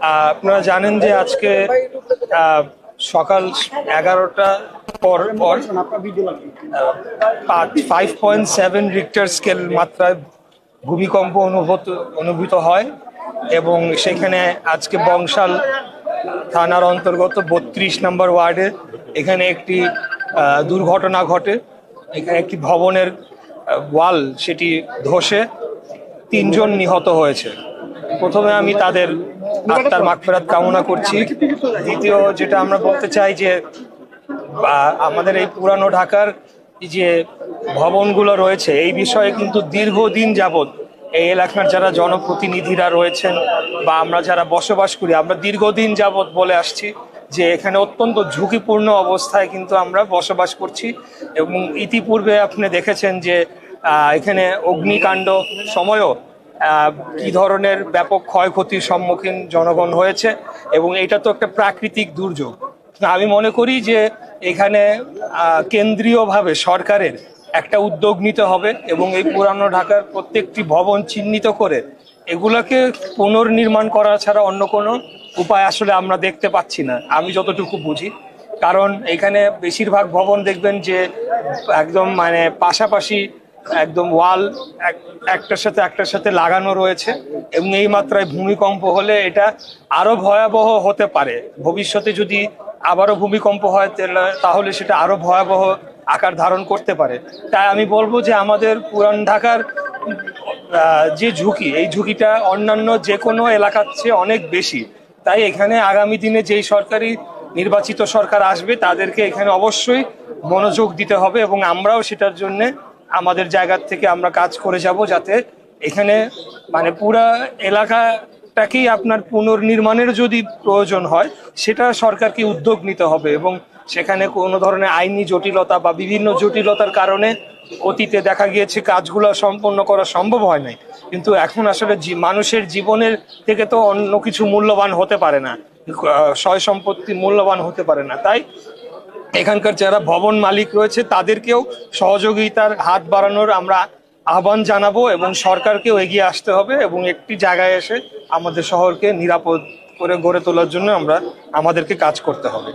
আপনারা জানেন যে আজকে সকাল 11টা পর পর 5.7 রিক্টার স্কেল মাত্রায় ভূমিকম্প অনুভূত হয় এবং সেখানে আজকে বংশাল থানার অন্তর্গত 32 নম্বর ওয়ার্ডে এখানে একটি দুর্ঘটনা ঘটে। এখানে একটি ভবনের ওয়াল সেটি ধসে 3 জন নিহত হয়েছে। প্রথমে আমি তাদের আত্মার মাগফিরাত কামনা করছি। দ্বিতীয় যেটা আমরা বলতে চাই যে আমাদের এই পুরানো ঢাকার যে ভবনগুলো রয়েছে এই বিষয়ে কিন্তু দীর্ঘদিন যাবৎ এই এলাকার যারা জনপ্রতিনিধিরা রয়েছেন বা আমরা যারা বসবাস করি আমরা দীর্ঘদিন যাবৎ বলে আসছি যে এখানে অত্যন্ত ঝুঁকিপূর্ণ অবস্থায় কিন্তু আমরা বসবাস করছি এবং ইতিপূর্বে আপনি দেখেছেন যে এখানে অগ্নিকাণ্ড সময়ও কি ধরনের ব্যাপক ক্ষয়ক্ষতির সম্মুখীন জনগণ হয়েছে এবং এটা তো একটা প্রাকৃতিক দুর্যোগ। আমি মনে করি যে এখানে কেন্দ্রীয়ভাবে সরকারের একটা উদ্যোগ নিতে হবে এবং এই পুরানো ঢাকার প্রত্যেকটি ভবন চিহ্নিত করে এগুলোকে পুনর্নির্মাণ করা ছাড়া অন্য কোনো উপায় আসলে আমরা দেখতে পাচ্ছি না, আমি যতটুকু বুঝি। কারণ এখানে বেশিরভাগ ভবন দেখবেন যে একদম মানে পাশাপাশি একদম ওয়াল একটার সাথে লাগানো রয়েছে এবং এই মাত্রায় ভূমিকম্প হলে এটা আরো ভয়াবহ হতে পারে। ভবিষ্যতে যদি আবারও ভূমিকম্প হয় তাহলে সেটা আরো ভয়াবহ আকার ধারণ করতে পারে। তাই আমি বলবো যে আমাদের পুরান ঢাকার যে ঝুঁকি এই ঝুঁকিটা অন্যান্য যে কোনো এলাকার চেয়ে অনেক বেশি। তাই এখানে আগামী দিনে যেই সরকারি নির্বাচিত সরকার আসবে তাদেরকে এখানে অবশ্যই মনোযোগ দিতে হবে এবং আমরাও সেটার জন্য আমাদের জায়গা থেকে আমরা কাজ করে যাব যাতে এখানে মানে পুরা এলাকাটাকেই আপনার পুনর্নির্মাণের যদি প্রয়োজন হয় সেটা সরকারকে উদ্যোগ নিতে হবে এবং সেখানে কোনো ধরনের আইনি জটিলতা বা বিভিন্ন জটিলতার কারণে অতীতে দেখা গিয়েছে কাজগুলো সম্পন্ন করা সম্ভব হয় নাই, কিন্তু এখন আসলে মানুষের জীবনের থেকে তো অন্য কিছু মূল্যবান হতে পারে না, সয় সম্পত্তি মূল্যবান হতে পারে না। তাই এখানকার যারা ভবন মালিক রয়েছে তাদেরকেও সহযোগিতার হাত বাড়ানোর আমরা আহ্বান জানাবো এবং সরকারকেও এগিয়ে আসতে হবে এবং একটি জায়গায় এসে আমাদের শহরকে নিরাপদ করে গড়ে তোলার জন্য আমাদেরকে কাজ করতে হবে।